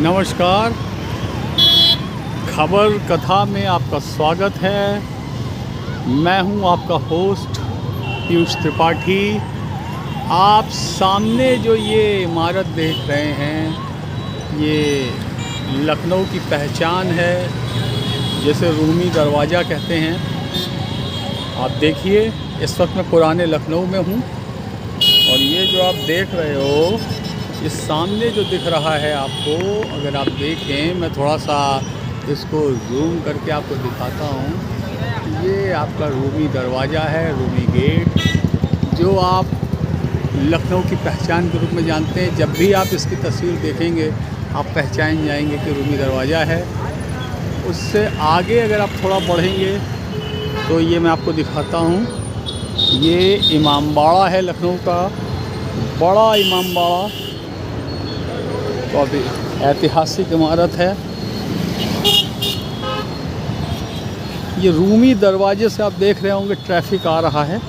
नमस्कार। खबर कथा में आपका स्वागत है। मैं हूं आपका होस्ट पीयूष त्रिपाठी। आप सामने जो ये इमारत देख रहे हैं, ये लखनऊ की पहचान है, जिसे रूमी दरवाज़ा कहते हैं। आप देखिए, इस वक्त मैं पुराने लखनऊ में हूं और ये जो आप देख रहे हो, इस सामने जो दिख रहा है आपको, अगर आप देखें, मैं थोड़ा सा इसको जूम करके आपको दिखाता हूँ। ये आपका रूमी दरवाज़ा है, रूमी गेट, जो आप लखनऊ की पहचान के रूप में जानते हैं। जब भी आप इसकी तस्वीर देखेंगे आप पहचान जाएंगे कि रूमी दरवाज़ा है। उससे आगे अगर आप थोड़ा बढ़ेंगे तो ये मैं आपको दिखाता हूँ। ये इमामबाड़ा है, लखनऊ का बड़ा इमामबाड़ा, तो अभी ऐतिहासिक इमारत है। ये रूमी दरवाजे से आप देख रहे होंगे ट्रैफिक आ रहा है,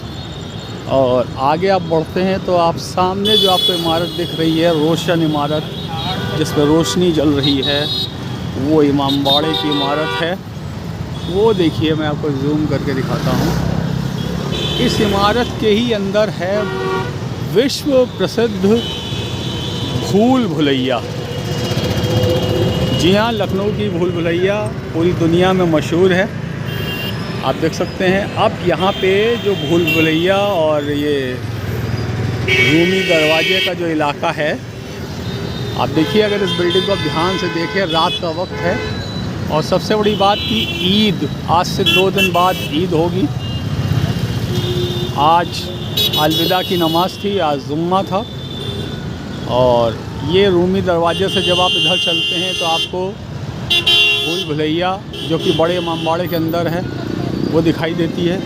और आगे आप बढ़ते हैं तो आप सामने जो आपको इमारत दिख रही है, रोशन इमारत जिसमें रोशनी जल रही है, वो इमामबाड़े की इमारत है। वो देखिए, मैं आपको जूम करके दिखाता हूँ। इस इमारत के ही अंदर है विश्व प्रसिद्ध भूल भुलैया। जी हाँ, लखनऊ की भूल भुलैया पूरी दुनिया में मशहूर है। आप देख सकते हैं। अब यहाँ पे जो भूल भुलैया और ये रूमी दरवाजे का जो इलाका है, आप देखिए, अगर इस बिल्डिंग को आप ध्यान से देखें, रात का वक्त है और सबसे बड़ी बात कि ईद, आज से 2 दिन बाद ईद होगी। आज अलविदा की नमाज़ थी, आज जुम्मा था। और ये रूमी दरवाजे से जब आप इधर चलते हैं तो आपको भूल भुलैया, जो कि बड़े इमामबाड़े के अंदर है, वो दिखाई देती है।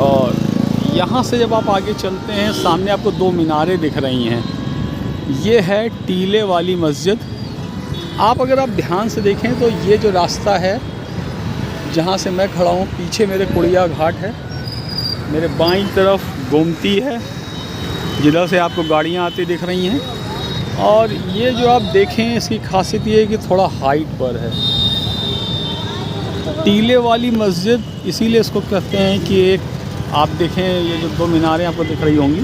और यहाँ से जब आप आगे चलते हैं, सामने आपको 2 मीनारें दिख रही हैं। ये है टीले वाली मस्जिद। आप अगर आप ध्यान से देखें तो ये जो रास्ता है जहाँ से मैं खड़ा हूँ, पीछे मेरे कुड़िया घाट है, मेरे बाईं तरफ गोमती है, जिधर से आपको गाड़ियाँ आती दिख रही हैं। और ये जो आप देखें, इसकी खासियत ये है कि थोड़ा हाइट पर है। टीले वाली मस्जिद इसीलिए इसको कहते हैं कि एक, आप देखें, ये जो 2 मीनारें आपको दिख रही होंगी,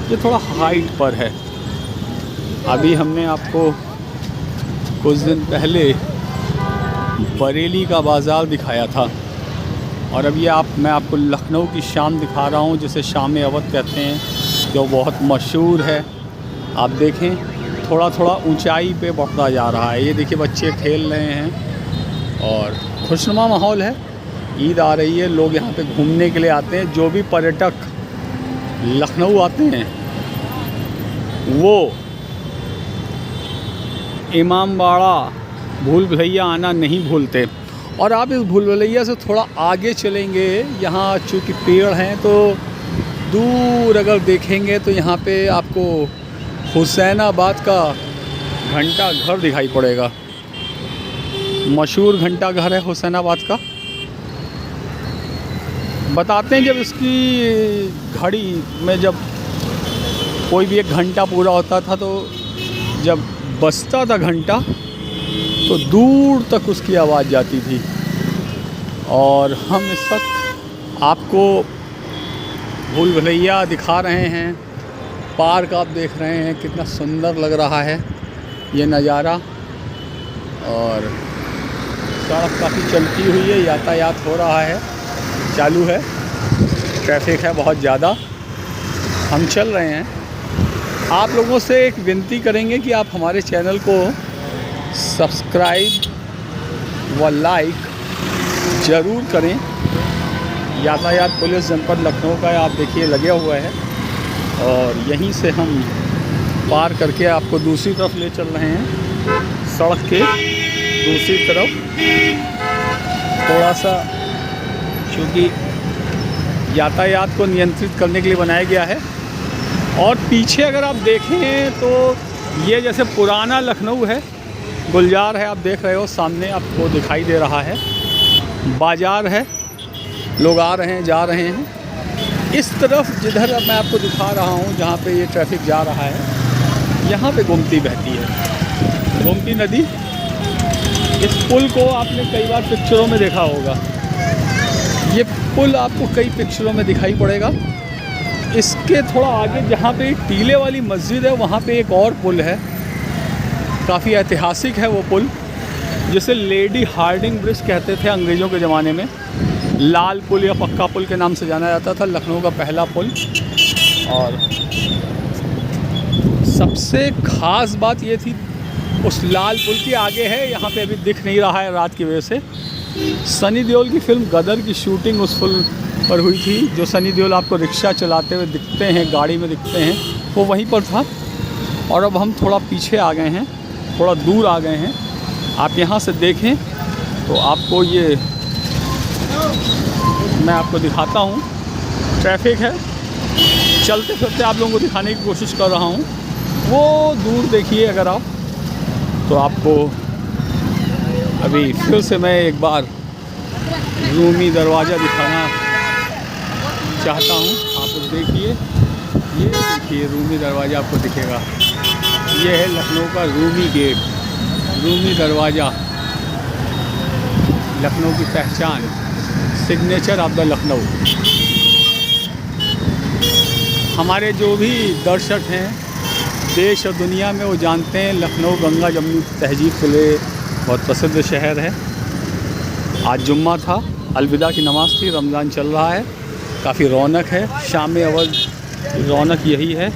ये थोड़ा हाइट पर है। अभी हमने आपको कुछ दिन पहले बरेली का बाज़ार दिखाया था, और अब ये मैं आपको लखनऊ की शाम दिखा रहा हूँ, जिसे शाम अवध कहते हैं, जो बहुत मशहूर है। आप देखें, थोड़ा थोड़ा ऊंचाई पे बढ़ता जा रहा है। ये देखिए, बच्चे खेल रहे हैं और खुशनुमा माहौल है। ईद आ रही है, लोग यहाँ पे घूमने के लिए आते हैं। जो भी पर्यटक लखनऊ आते हैं वो इमामबाड़ा भूल भुलैया आना नहीं भूलते। और आप इस भूल भुलैया से थोड़ा आगे चलेंगे, यहाँ चूँकि पेड़ हैं, तो दूर अगर देखेंगे तो यहाँ पे आपको हुसैनाबाद का घंटा घर दिखाई पड़ेगा। मशहूर घंटा घर है हुसैनाबाद का। बताते हैं, जब इसकी घड़ी में जब कोई भी एक घंटा पूरा होता था, तो जब बजता था घंटा तो दूर तक उसकी आवाज़ जाती थी। और हम इस वक्त आपको भूल भुलैया दिखा रहे हैं। पार्क आप देख रहे हैं, कितना सुंदर लग रहा है ये नज़ारा। और सड़क काफ़ी चलती हुई है, यातायात हो रहा है, चालू है, ट्रैफिक है बहुत ज़्यादा। हम चल रहे हैं। आप लोगों से एक विनती करेंगे कि आप हमारे चैनल को सब्सक्राइब व लाइक ज़रूर करें। यातायात पुलिस जनपद लखनऊ का आप देखिए लगे हुआ है, और यहीं से हम पार करके आपको दूसरी तरफ ले चल रहे हैं। सड़क के दूसरी तरफ थोड़ा सा, क्योंकि यातायात को नियंत्रित करने के लिए बनाया गया है। और पीछे अगर आप देखें तो ये जैसे पुराना लखनऊ है, गुलजार है, आप देख रहे हो, सामने आपको दिखाई दे रहा है। बाज़ार है, लोग आ रहे हैं, जा रहे हैं। इस तरफ जिधर मैं आपको दिखा रहा हूँ, जहाँ पे ये ट्रैफिक जा रहा है, यहाँ पे गोमती बहती है। गोमती नदी। इस पुल को आपने कई बार पिक्चरों में देखा होगा। ये पुल आपको कई पिक्चरों में दिखाई पड़ेगा। इसके थोड़ा आगे जहाँ पे टीले वाली मस्जिद है वहाँ पे एक और पुल है, काफ़ी ऐतिहासिक है वो पुल, जिसे लेडी हार्डिंग ब्रिज कहते थे अंग्रेज़ों के ज़माने में। लाल पुल या पक्का पुल के नाम से जाना जाता था, लखनऊ का पहला पुल। और सबसे ख़ास बात ये थी, उस लाल पुल के आगे है, यहाँ पे अभी दिख नहीं रहा है रात की वजह से, सनी देओल की फ़िल्म गदर की शूटिंग उस पुल पर हुई थी। जो सनी देओल आपको रिक्शा चलाते हुए दिखते हैं, गाड़ी में दिखते हैं, वो वहीं पर था। और अब हम थोड़ा पीछे आ गए हैं, थोड़ा दूर आ गए हैं। आप यहाँ से देखें तो आपको ये मैं आपको दिखाता हूँ, ट्रैफिक है, चलते फिरते आप लोगों को दिखाने की कोशिश कर रहा हूँ। वो दूर देखिए अगर आप, तो आपको अभी फिर से मैं एक बार रूमी दरवाज़ा दिखाना चाहता हूँ। आप देखिए, ये देखिए रूमी दरवाज़ा आपको दिखेगा। ये है लखनऊ का रूमी गेट, रूमी दरवाज़ा, लखनऊ की पहचान, सिग्नेचर ऑफ द लखनऊ। हमारे जो भी दर्शक हैं देश और दुनिया में, वो जानते हैं लखनऊ गंगा जमुनी तहजीब के लिए बहुत प्रसिद्ध शहर है। आज जुम्मा था, अलविदा की नमाज़ थी, रमज़ान चल रहा है, काफ़ी रौनक है। शाम अवध रौनक यही है।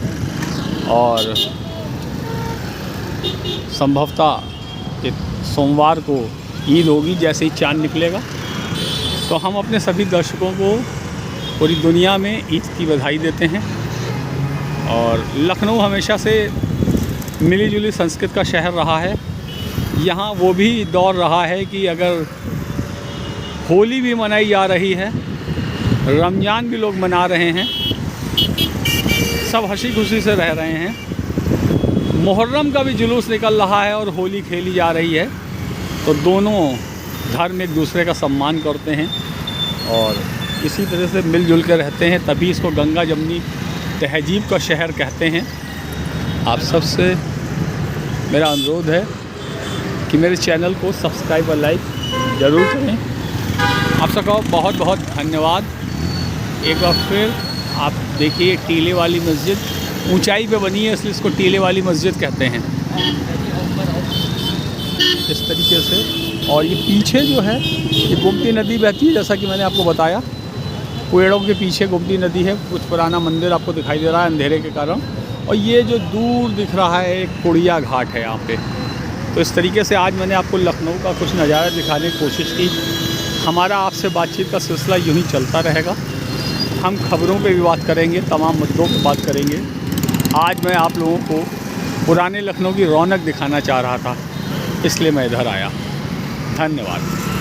और संभवतः एक सोमवार को ईद होगी, जैसे ही चाँद निकलेगा। तो हम अपने सभी दर्शकों को पूरी दुनिया में ईद की बधाई देते हैं। और लखनऊ हमेशा से मिली जुली संस्कृति का शहर रहा है। यहाँ वो भी दौर रहा है कि अगर होली भी मनाई जा रही है, रमज़ान भी लोग मना रहे हैं, सब हंसी खुशी से रह रहे हैं, मुहर्रम का भी जुलूस निकल रहा है और होली खेली जा रही है। तो दोनों धर्म एक दूसरे का सम्मान करते हैं और इसी तरह से मिलजुल कर रहते हैं, तभी इसको गंगा जमुनी तहजीब का शहर कहते हैं। आप सबसे मेरा अनुरोध है कि मेरे चैनल को सब्सक्राइब और लाइक ज़रूर करें। आप सबका बहुत बहुत धन्यवाद। एक बार फिर आप देखिए, टीले वाली मस्जिद ऊंचाई पे बनी है, इसलिए इसको टीले वाली मस्जिद कहते हैं, इस तरीके से। और ये पीछे जो है, ये गोमती नदी बहती है, जैसा कि मैंने आपको बताया। पेड़ों के पीछे गोमती नदी है, कुछ पुराना मंदिर आपको दिखाई दे रहा है अंधेरे के कारण। और ये जो दूर दिख रहा है, एक कुड़िया घाट है यहाँ पे। तो इस तरीके से आज मैंने आपको लखनऊ का कुछ नज़ारा दिखाने की कोशिश की। हमारा आपसे बातचीत का सिलसिला यूँ ही चलता रहेगा। हम खबरों पे भी बात करेंगे, तमाम मुद्दों पे बात करेंगे। आज मैं आप लोगों को पुराने लखनऊ की रौनक दिखाना चाह रहा था, इसलिए मैं इधर आया। धन्यवाद।